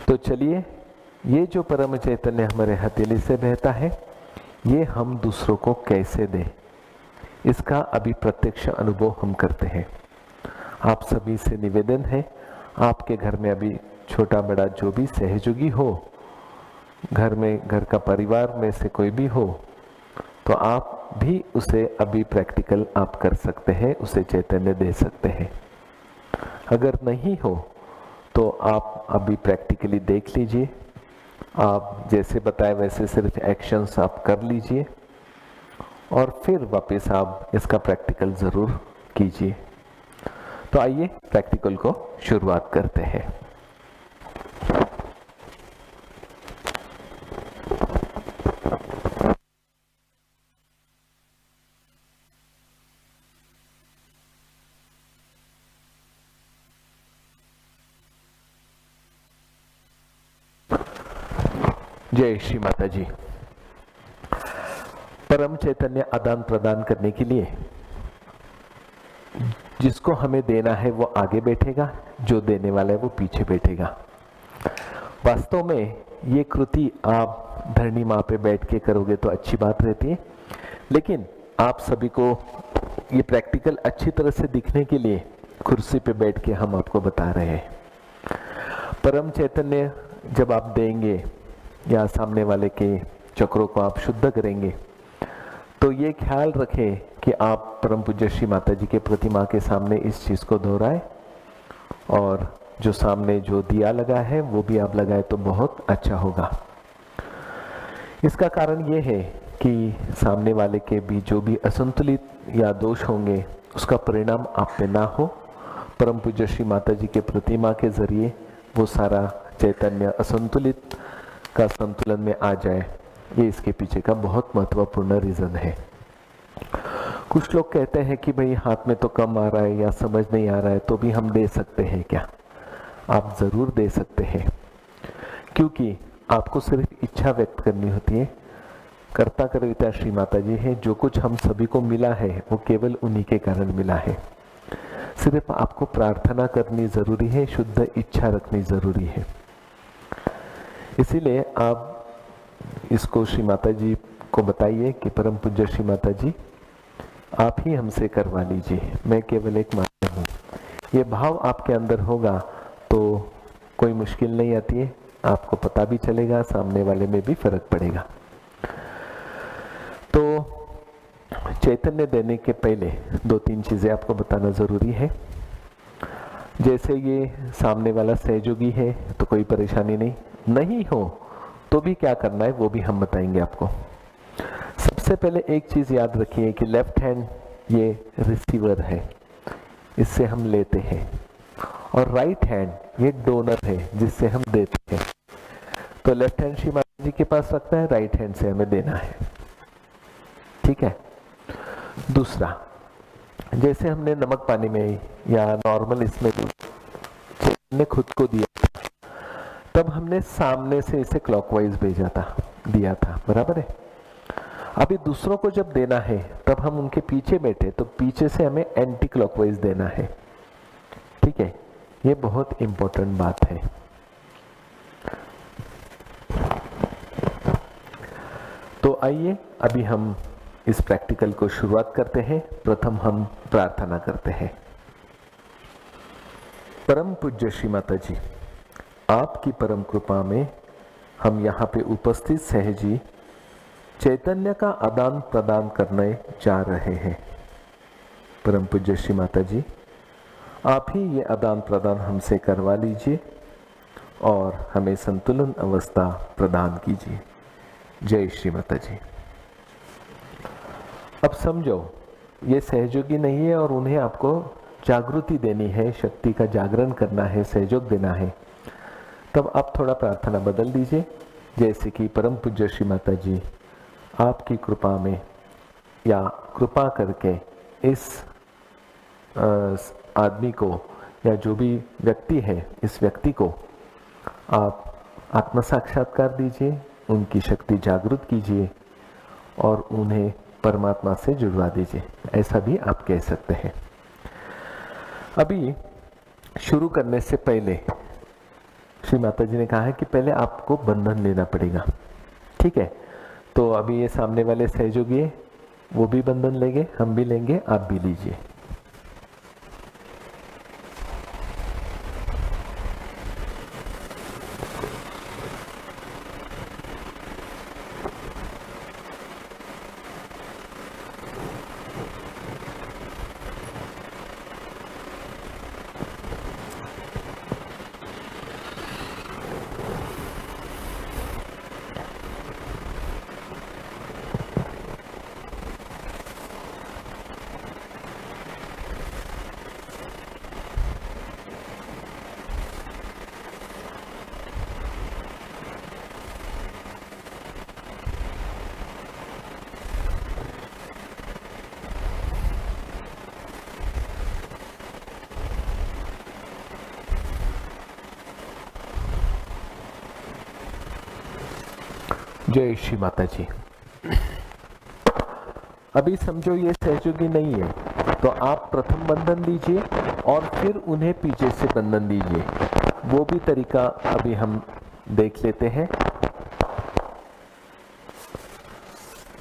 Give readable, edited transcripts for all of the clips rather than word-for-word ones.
तो चलिए, ये जो परम चैतन्य हमारे हथेली से बहता है, ये हम दूसरों को कैसे दें, इसका अभी प्रत्यक्ष अनुभव हम करते हैं। आप सभी से निवेदन है, आपके घर में अभी छोटा बड़ा जो भी सहयोगी हो, घर में घर का परिवार में से कोई भी हो, तो आप भी उसे अभी प्रैक्टिकल आप कर सकते हैं, उसे चैतन्य दे सकते हैं। अगर नहीं हो तो आप अभी प्रैक्टिकली देख लीजिए, आप जैसे बताए वैसे सिर्फ एक्शंस आप कर लीजिए और फिर वापस आप इसका प्रैक्टिकल ज़रूर कीजिए। तो आइए प्रैक्टिकल को शुरुआत करते हैं। जय श्री माता जी। परम चैतन्य आदान प्रदान करने के लिए जिसको हमें देना है वो आगे बैठेगा, जो देने वाला है वो पीछे बैठेगा। वास्तव में ये कृति आप धरणी माँ पे बैठ के करोगे तो अच्छी बात रहती है, लेकिन आप सभी को ये प्रैक्टिकल अच्छी तरह से दिखने के लिए कुर्सी पे बैठ के हम आपको बता रहे हैं। परम चैतन्य जब आप देंगे या सामने वाले के चक्रों को आप शुद्ध करेंगे, तो ये ख्याल रखें कि आप परम पूज्य श्री माता जी के प्रतिमा के सामने इस चीज़ को दोहराए, और जो सामने जो दिया लगा है वो भी आप लगाए तो बहुत अच्छा होगा। इसका कारण ये है कि सामने वाले के भी जो भी असंतुलित या दोष होंगे उसका परिणाम आप पे ना हो। परम पूज्य श्री माता जी के प्रतिमा के जरिए वो सारा चैतन्य असंतुलित का संतुलन में आ जाए, ये इसके पीछे का बहुत महत्वपूर्ण रीजन है। कुछ लोग कहते हैं कि भाई हाथ में तो कम आ रहा है या समझ नहीं आ रहा है, तो भी हम दे सकते हैं क्या? आप जरूर दे सकते हैं, क्योंकि आपको सिर्फ इच्छा व्यक्त करनी होती है। कर्ता कर्ता श्री माता जी है, जो कुछ हम सभी को मिला है वो केवल उन्हीं के कारण मिला है। सिर्फ आपको प्रार्थना करनी जरूरी है, शुद्ध इच्छा रखनी जरूरी है। इसीलिए आप इसको श्री माता जी को बताइए कि परम पूज्य श्री माता जी आप ही हमसे करवा लीजिए, मैं केवल एक माध्यम हूँ। ये भाव आपके अंदर होगा तो कोई मुश्किल नहीं आती है, आपको पता भी चलेगा, सामने वाले में भी फर्क पड़ेगा। तो चैतन्य देने के पहले 2-3 चीजें आपको बताना जरूरी है। जैसे ये सामने वाला सहयोगी है तो कोई परेशानी नहीं हो तो भी क्या करना है वो भी हम बताएंगे आपको। सबसे पहले एक चीज याद रखिए कि लेफ्ट हैंड ये रिसीवर है, इससे हम लेते हैं, और राइट हैंड ये डोनर है जिससे हम देते हैं। तो लेफ्ट हैंड श्री माता जी के पास रखना है, राइट हैंड से हमें देना है, ठीक है। दूसरा, जैसे हमने नमक पानी में या नॉर्मल इसमें ने खुद को दिया, तब हमने सामने से इसे क्लॉकवाइज भेजा था, दिया था, बराबर है। अभी दूसरों को जब देना है तब हम उनके पीछे बैठे तो पीछे से हमें एंटी क्लॉकवाइज देना है, ठीक है। ये बहुत इंपॉर्टेंट बात है। तो आइए अभी हम इस प्रैक्टिकल को शुरुआत करते हैं। प्रथम हम प्रार्थना करते हैं। परम पूज्य श्री माता जी, आपकी परम कृपा में हम यहाँ पे उपस्थित सहजी चैतन्य का आदान प्रदान करने जा रहे हैं। परम पूज्य श्री माता जी, आप ही ये आदान प्रदान हमसे करवा लीजिए और हमें संतुलन अवस्था प्रदान कीजिए। जय श्री माता जी। अब समझो, ये सहयोगी नहीं है और उन्हें आपको जागृति देनी है, शक्ति का जागरण करना है, सहयोग देना है। तब आप थोड़ा प्रार्थना बदल दीजिए, जैसे कि परम पूज्य श्री माता जी, आपकी कृपा में या कृपा करके इस आदमी को या जो भी व्यक्ति है, इस व्यक्ति को आप आत्म साक्षात्कार दीजिए, उनकी शक्ति जागृत कीजिए और उन्हें परमात्मा से जुड़वा दीजिए, ऐसा भी आप कह सकते हैं। अभी शुरू करने से पहले श्री माता जी ने कहा है कि पहले आपको बंधन लेना पड़ेगा। ठीक है, तो अभी ये सामने वाले सहयोगी है, वो भी बंधन लेंगे, हम भी लेंगे, आप भी लीजिए। जय श्री माता जी। अभी समझो ये सहयोगी नहीं है, तो आप प्रथम बंधन लीजिए और फिर उन्हें पीछे से बंधन दीजिए। वो भी तरीका अभी हम देख लेते हैं।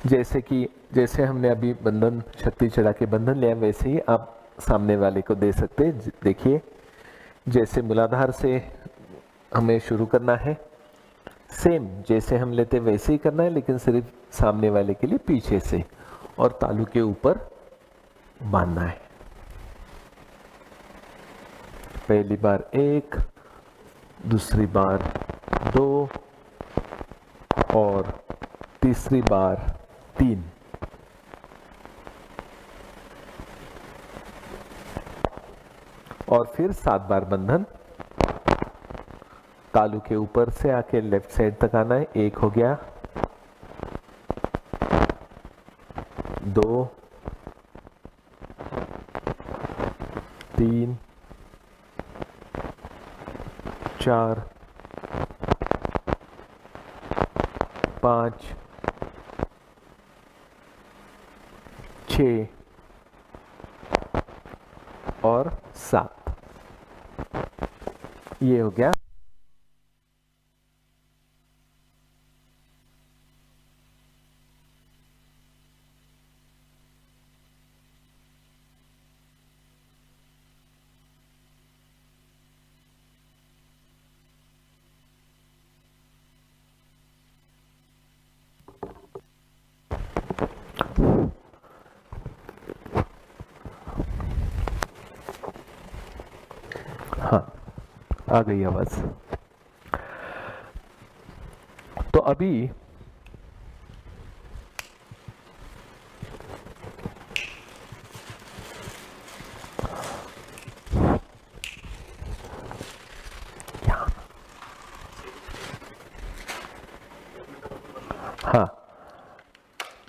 जैसे हमने अभी बंधन शक्ति चढ़ा के बंधन लिया, वैसे ही आप सामने वाले को दे सकते हैं। देखिए, जैसे मूलाधार से हमें शुरू करना है, सेम जैसे हम लेते वैसे ही करना है, लेकिन सिर्फ सामने वाले के लिए पीछे से और तालू के ऊपर बांधना है। पहली बार 1, दूसरी बार 2 और तीसरी बार 3। और फिर 7 बार बंधन। तालू के ऊपर से आके लेफ्ट साइड तक आना है। 1 हो गया, 2, 3, 4, 5, 6 और 7। ये हो गया। हाँ, आ गई आवाज। तो अभी हाँ,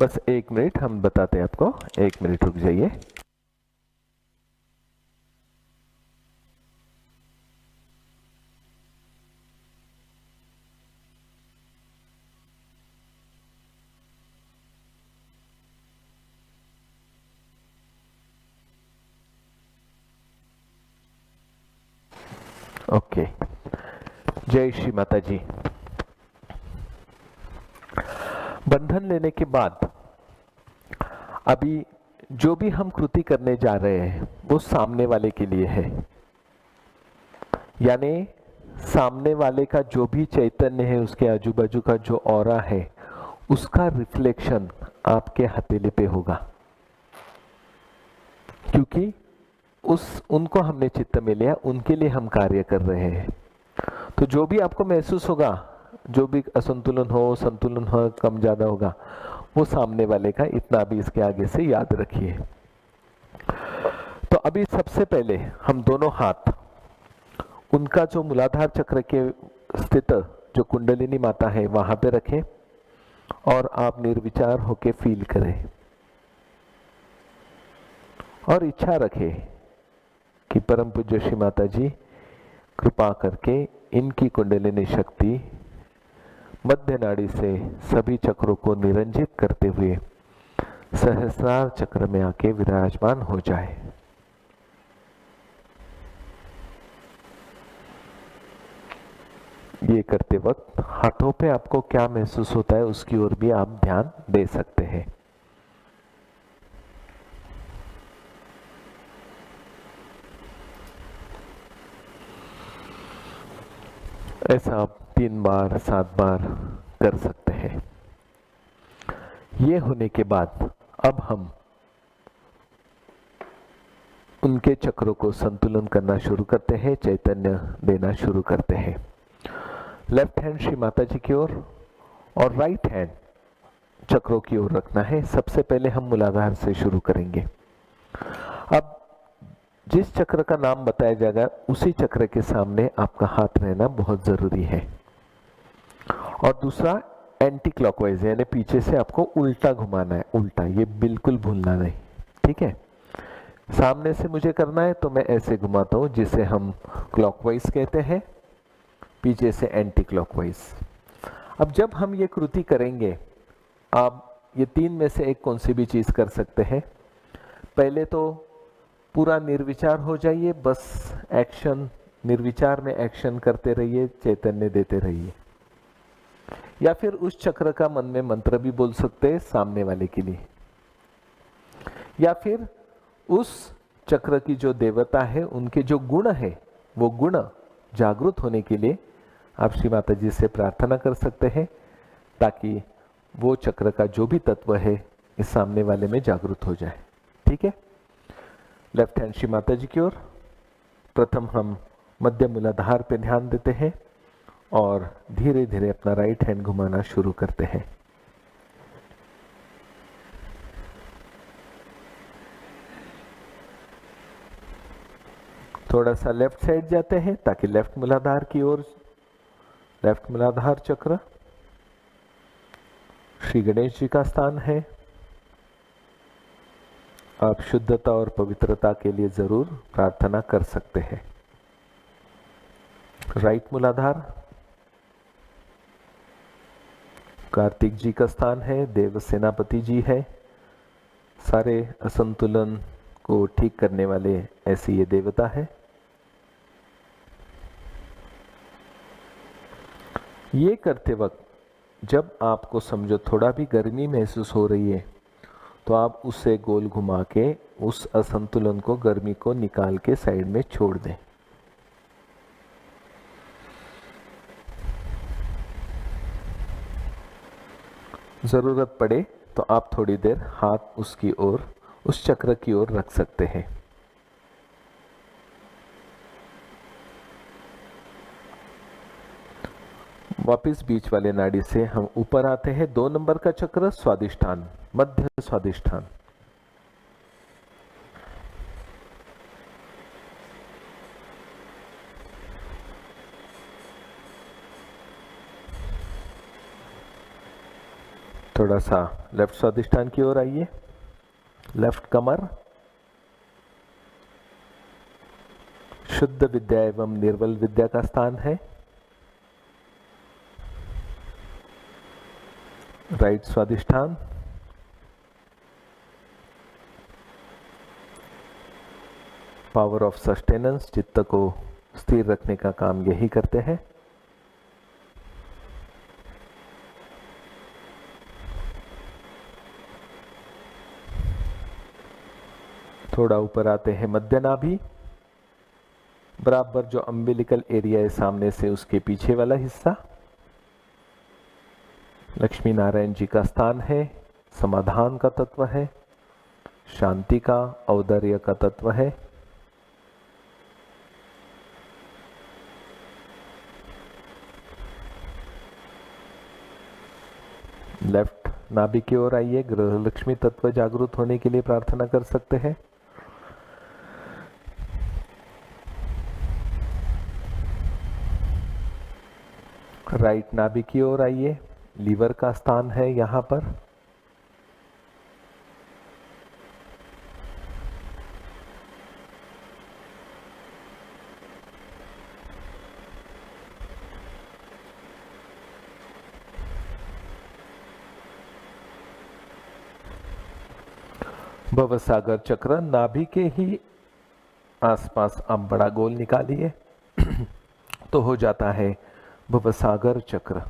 बस 1 मिनट हम बताते हैं आपको। 1 मिनट रुक जाइए। ओके, जय श्री माता जी। बंधन लेने के बाद अभी जो भी हम कृति करने जा रहे हैं वो सामने वाले के लिए है, यानी सामने वाले का जो भी चैतन्य है, उसके आजू बाजू का जो ऑरा है, उसका रिफ्लेक्शन आपके हथेली पे होगा, क्योंकि उनको हमने चित्त में लिया, उनके लिए हम कार्य कर रहे हैं। तो जो भी आपको महसूस होगा, जो भी असंतुलन हो, संतुलन हो, कम ज्यादा होगा, वो सामने वाले का। इतना भी इसके आगे से याद रखिए। तो अभी सबसे पहले हम दोनों हाथ उनका जो मूलाधार चक्र के स्थित जो कुंडलिनी माता है वहां पे रखें और आप निर्विचार होके फील करें और इच्छा रखें कि परम पूज्य श्री माता जी कृपा करके इनकी कुंडलिनी शक्ति मध्य नाड़ी से सभी चक्रों को निरंजित करते हुए सहस्रार चक्र में आके विराजमान हो जाए। ये करते वक्त हाथों पे आपको क्या महसूस होता है उसकी ओर भी आप ध्यान दे सकते हैं। ऐसा आप 3 बार 7 बार कर सकते हैं। ये होने के बाद अब हम उनके चक्रों को संतुलन करना शुरू करते हैं, चैतन्य देना शुरू करते हैं। लेफ्ट हैंड श्री माता जी की ओर और राइट हैंड चक्रों की ओर रखना है। सबसे पहले हम मूलाधार से शुरू करेंगे। अब जिस चक्र का नाम बताया जाएगा उसी चक्र के सामने आपका हाथ रहना बहुत जरूरी है। और दूसरा एंटी क्लॉकवाइज यानी पीछे से आपको उल्टा घुमाना है, उल्टा, ये बिल्कुल भूलना नहीं, ठीक है। सामने से मुझे करना है तो मैं ऐसे घुमाता हूं जिसे हम क्लॉकवाइज कहते हैं, पीछे से एंटी क्लॉकवाइज। अब जब हम ये कृति करेंगे, आप ये 3 में से एक कौन सी भी चीज कर सकते हैं। पहले तो पूरा निर्विचार हो जाइए, बस एक्शन, निर्विचार में एक्शन करते रहिए, चैतन्य देते रहिए। या फिर उस चक्र का मन में मंत्र भी बोल सकते हैं सामने वाले के लिए, या फिर उस चक्र की जो देवता है उनके जो गुण है वो गुण जागृत होने के लिए आप श्री माता जी से प्रार्थना कर सकते हैं, ताकि वो चक्र का जो भी तत्व है इस सामने वाले में जागृत हो जाए, ठीक है। लेफ्ट हैंड श्री माता जी की ओर। प्रथम हम मध्य मूलाधार पे ध्यान देते हैं और धीरे धीरे अपना राइट हैंड घुमाना शुरू करते हैं। थोड़ा सा लेफ्ट साइड जाते हैं ताकि लेफ्ट मूलाधार की ओर, लेफ्ट मूलाधार चक्र श्री गणेश जी का स्थान है। आप शुद्धता और पवित्रता के लिए जरूर प्रार्थना कर सकते हैं। राइट मूलाधार कार्तिक जी का स्थान है, देव सेनापति जी है। सारे असंतुलन को ठीक करने वाले ऐसी ये देवता है। ये करते वक्त जब आपको समझो थोड़ा भी गर्मी महसूस हो रही है तो आप उसे गोल घुमा के उस असंतुलन को, गर्मी को निकाल के साइड में छोड़ दें। जरूरत पड़े तो आप थोड़ी देर हाथ उसकी ओर, उस चक्र की ओर रख सकते हैं। वापिस बीच वाले नाड़ी से हम ऊपर आते हैं। 2 नंबर का चक्र स्वादिष्ठान, मध्य स्वादिष्ठान। थोड़ा सा लेफ्ट स्वादिष्ठान की ओर आइए। लेफ्ट कमर शुद्ध विद्या एवं निर्बल विद्या का स्थान है। Right Swadhisthana power of sustenance, चित्त को स्थिर रखने का काम यही करते हैं। थोड़ा ऊपर आते हैं मध्य नाभि, बराबर जो अम्बिलिकल एरिया है सामने से उसके पीछे वाला हिस्सा लक्ष्मी नारायण जी का स्थान है, समाधान का तत्व है, शांति का, औदार्य का तत्व है। लेफ्ट नाभि की ओर आइए। गृह लक्ष्मी तत्व जागृत होने के लिए प्रार्थना कर सकते हैं। राइट नाभि की ओर आइए। लीवर का स्थान है यहां पर। भवसागर चक्र नाभि के ही आसपास आप बड़ा गोल निकालिए तो हो जाता है भवसागर चक्र।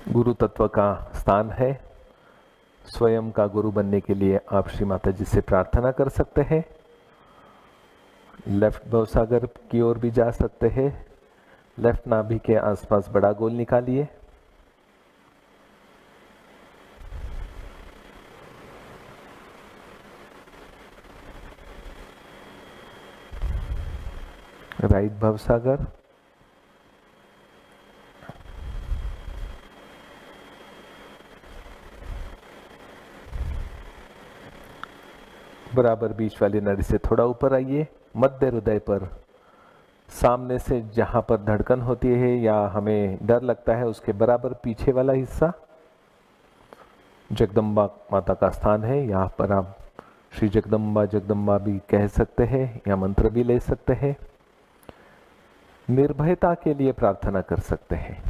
गुरु तत्व का स्थान है। स्वयं का गुरु बनने के लिए आप श्री माता जी से प्रार्थना कर सकते हैं। लेफ्ट भवसागर की ओर भी जा सकते हैं। लेफ्ट नाभि के आसपास बड़ा गोल निकालिए। राइट भवसागर, बराबर बीच वाली नाड़ी से थोड़ा ऊपर आइए। मध्य हृदय पर सामने से जहां पर धड़कन होती है या हमें डर लगता है उसके बराबर पीछे वाला हिस्सा जगदम्बा माता का स्थान है। यहाँ पर आप श्री जगदम्बा जगदम्बा भी कह सकते हैं या मंत्र भी ले सकते हैं। निर्भयता के लिए प्रार्थना कर सकते हैं।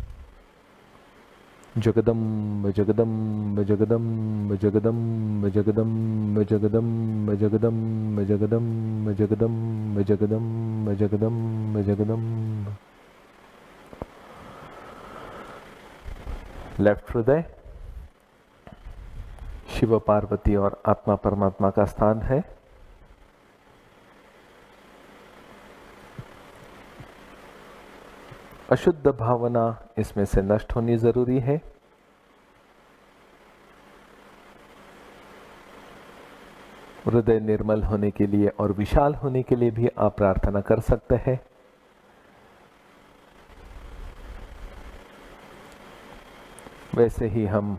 जगदम्ब जगदम्ब जगदम्ब जगदम्ब जगदम्ब जगदम्ब जगदम्ब जगदम्ब जगदम्ब जगदम्ब जगदम्ब जगदम्ब। लेफ्ट हृदय शिव पार्वती और आत्मा परमात्मा का स्थान है। अशुद्ध भावना इसमें से नष्ट होनी जरूरी है। हृदय निर्मल होने के लिए और विशाल होने के लिए भी आप प्रार्थना कर सकते हैं। वैसे ही हम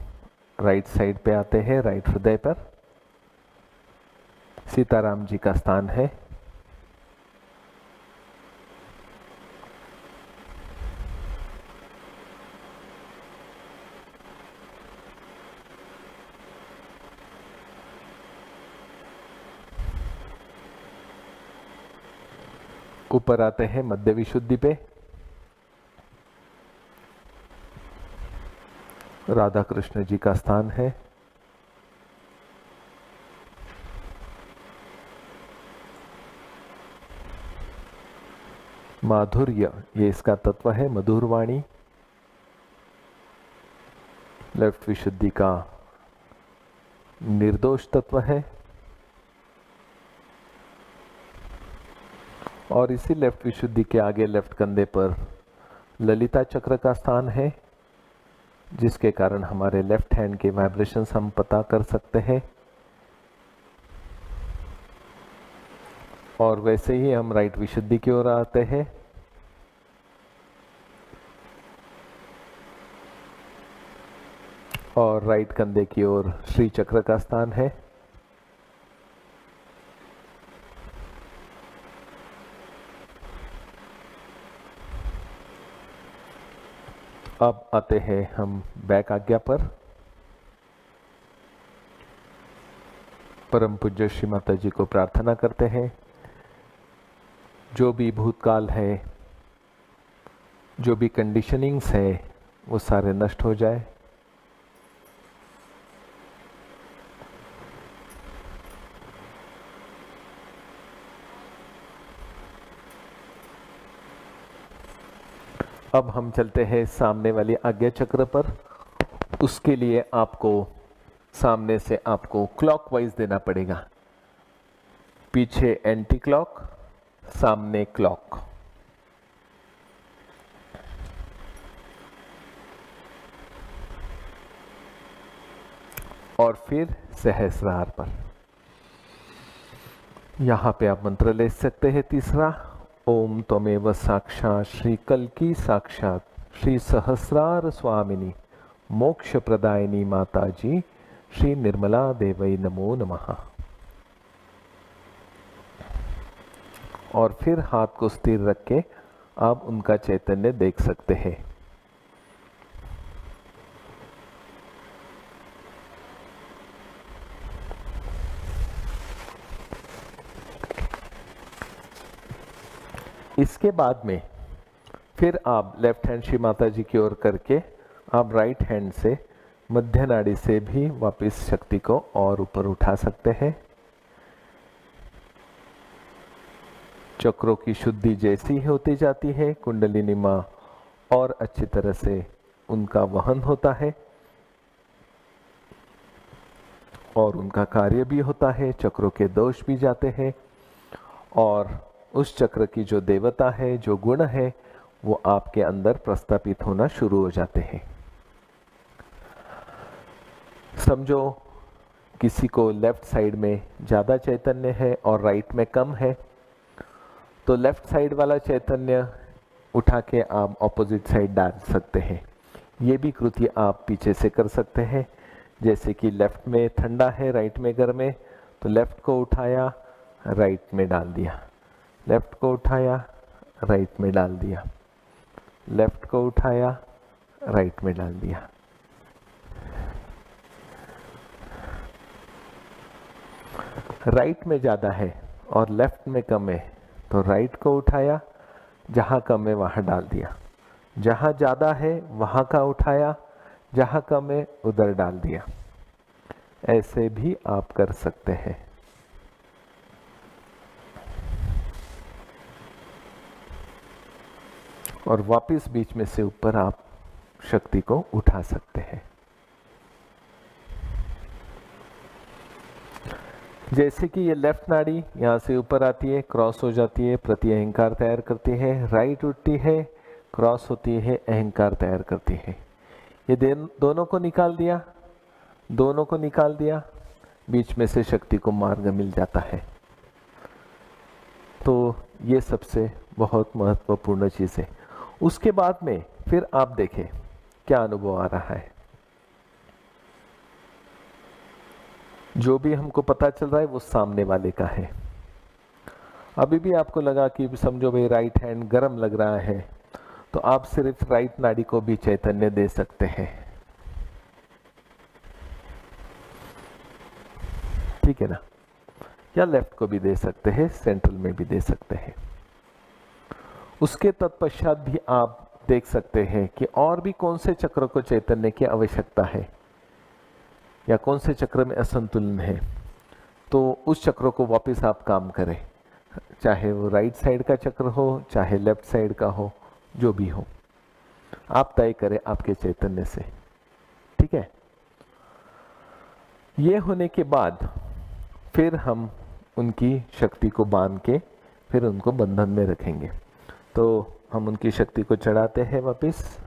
राइट साइड पे आते हैं। राइट हृदय पर सीताराम जी का स्थान है। ऊपर आते हैं मध्य विशुद्धि पे। राधा कृष्ण जी का स्थान है। माधुर्य ये इसका तत्व है, मधुर वाणी। लेफ्ट विशुद्धि का निर्दोष तत्व है। और इसी लेफ्ट विशुद्धि के आगे लेफ्ट कंधे पर ललिता चक्र का स्थान है, जिसके कारण हमारे लेफ्ट हैंड के वाइब्रेशंस हम पता कर सकते हैं। और वैसे ही हम राइट विशुद्धि की ओर आते हैं। और राइट कंधे की ओर श्री चक्र का स्थान है। अब आते हैं हम बैक आज्ञा पर। परम पूज्य श्री माता जी को प्रार्थना करते हैं, जो भी भूतकाल है, जो भी कंडीशनिंग्स है, वो सारे नष्ट हो जाए। अब हम चलते हैं सामने वाली आज्ञा चक्र पर। उसके लिए आपको सामने से आपको क्लॉकवाइज देना पड़ेगा। पीछे एंटी क्लॉक, सामने क्लॉक। और फिर सहस्रार पर। यहां पे आप मंत्र ले सकते हैं। तीसरा, ओम त्वमेव साक्षात् श्री कल्की साक्षात् श्री सहस्रार स्वामिनी मोक्ष प्रदायिनी माता जी श्री निर्मला देवई नमो नमः। और फिर हाथ को स्थिर रख के आप उनका चैतन्य देख सकते हैं। इसके बाद में फिर आप लेफ्ट हैंड श्री माता जी की ओर करके आप राइट हैंड से मध्य नाड़ी से भी वापस शक्ति को और ऊपर उठा सकते हैं। चक्रों की शुद्धि जैसी होती जाती है, कुंडलिनी माँ और अच्छी तरह से उनका वहन होता है और उनका कार्य भी होता है, चक्रों के दोष भी जाते हैं और उस चक्र की जो देवता है, जो गुण है, वो आपके अंदर प्रस्थापित होना शुरू हो जाते हैं। समझो किसी को लेफ्ट साइड में ज़्यादा चैतन्य है और राइट में कम है, तो लेफ्ट साइड वाला चैतन्य उठा के आप ऑपोजिट साइड डाल सकते हैं। ये भी कृति आप पीछे से कर सकते हैं। जैसे कि लेफ्ट में ठंडा है, राइट में गर्म है, तो लेफ्ट को उठाया, राइट में डाल दिया, लेफ्ट को उठाया, राइट में डाल दिया, लेफ्ट को उठाया, राइट में डाल दिया। राइट में ज़्यादा है और लेफ्ट में कम है, तो राइट को उठाया, जहाँ कम है वहाँ डाल दिया, जहाँ ज़्यादा है वहाँ का उठाया, जहाँ कम है उधर डाल दिया। ऐसे भी आप कर सकते हैं। और वापस बीच में से ऊपर आप शक्ति को उठा सकते हैं। जैसे कि ये लेफ्ट नाड़ी यहाँ से ऊपर आती है, क्रॉस हो जाती है, प्रति अहंकार तैयार करती है, राइट उठती है, क्रॉस होती है, अहंकार तैयार करती है। ये दोनों को निकाल दिया, दोनों को निकाल दिया, बीच में से शक्ति को मार्ग मिल जाता है। तो ये सबसे बहुत महत्वपूर्ण चीज़ है। उसके बाद में फिर आप देखें क्या अनुभव आ रहा है। जो भी हमको पता चल रहा है वो सामने वाले का है। अभी भी आपको लगा कि समझो भाई राइट हैंड गर्म लग रहा है, तो आप सिर्फ राइट नाड़ी को भी चैतन्य दे सकते हैं। ठीक है ना? या लेफ्ट को भी दे सकते हैं, सेंट्रल में भी दे सकते हैं। उसके तत्पश्चात भी आप देख सकते हैं कि और भी कौन से चक्र को चैतन्य की आवश्यकता है या कौन से चक्र में असंतुलन है, तो उस चक्र को वापस आप काम करें, चाहे वो राइट साइड का चक्र हो, चाहे लेफ्ट साइड का हो, जो भी हो, आप तय करें आपके चैतन्य से। ठीक है? ये होने के बाद फिर हम उनकी शक्ति को बांध के फिर उनको बंधन में रखेंगे। तो हम उनकी शक्ति को चढ़ाते हैं वापस।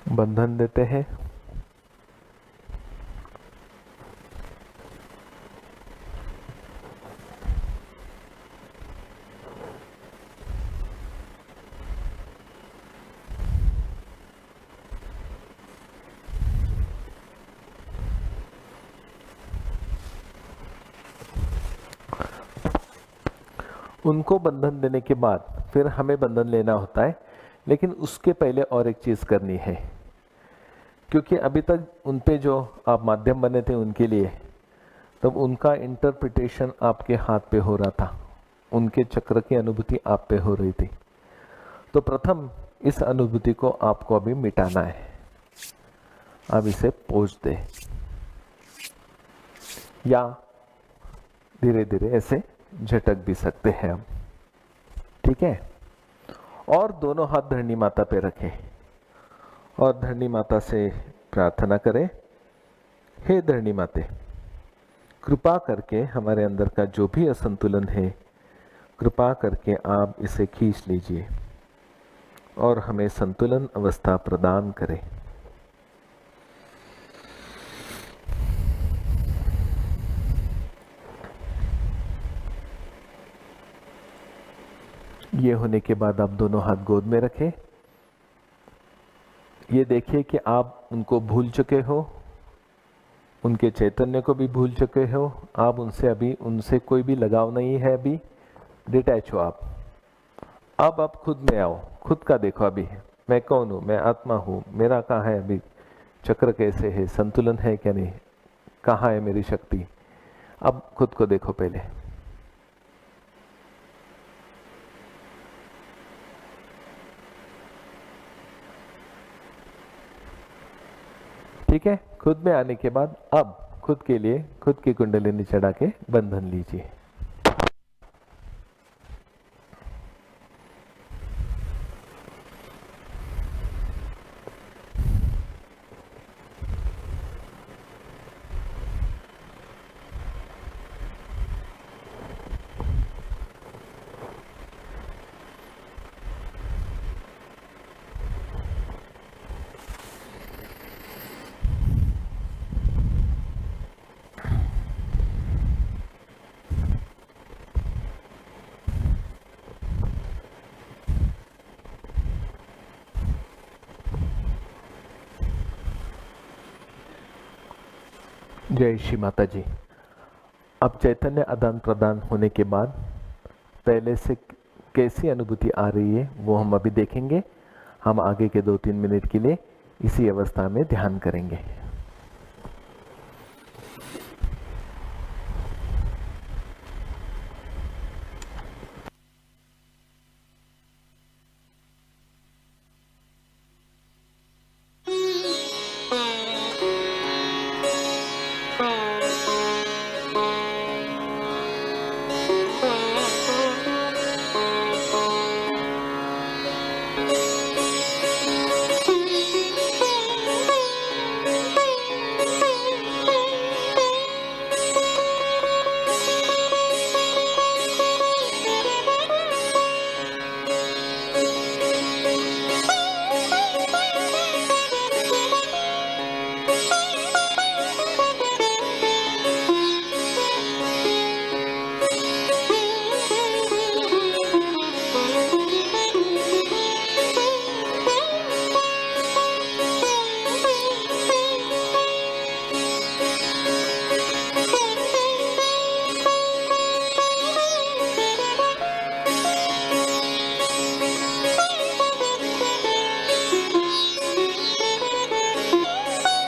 बंधन देते हैं। उनको बंधन देने के बाद फिर हमें बंधन लेना होता है, लेकिन उसके पहले और एक चीज़ करनी है, क्योंकि अभी तक उन पे जो आप माध्यम बने थे उनके लिए, तब उनका इंटरप्रिटेशन आपके हाथ पे हो रहा था, उनके चक्र की अनुभूति आप पे हो रही थी। तो प्रथम इस अनुभूति को आपको अभी मिटाना है। आप इसे पोंछ दे या धीरे धीरे ऐसे झटक भी सकते हैं हम। ठीक है? और दोनों हाथ धरणी माता पे रखें और धरणी माता से प्रार्थना करें, हे धरणी माते, कृपा करके हमारे अंदर का जो भी असंतुलन है, कृपा करके आप इसे खींच लीजिए और हमें संतुलन अवस्था प्रदान करें। ये होने के बाद आप दोनों हाथ गोद में रखें। ये देखिए कि आप उनको भूल चुके हो, उनके चैतन्य को भी भूल चुके हो। आप उनसे कोई भी लगाव नहीं है, अभी डिटैच हो आप। अब आप खुद में आओ, खुद का देखो। अभी मैं कौन हूँ, मैं आत्मा हूँ, मेरा कहाँ है अभी चक्र कैसे है, संतुलन है क्या नहीं, कहाँ है मेरी शक्ति। अब खुद को देखो पहले। ठीक है, खुद में आने के बाद अब खुद के लिए खुद की कुंडलिनी चढ़ा के बंधन लीजिए। जय श्री माता जी। अब चैतन्य आदान प्रदान होने के बाद पहले से कैसी अनुभूति आ रही है वो हम अभी देखेंगे। हम आगे के 2-3 मिनट के लिए इसी अवस्था में ध्यान करेंगे।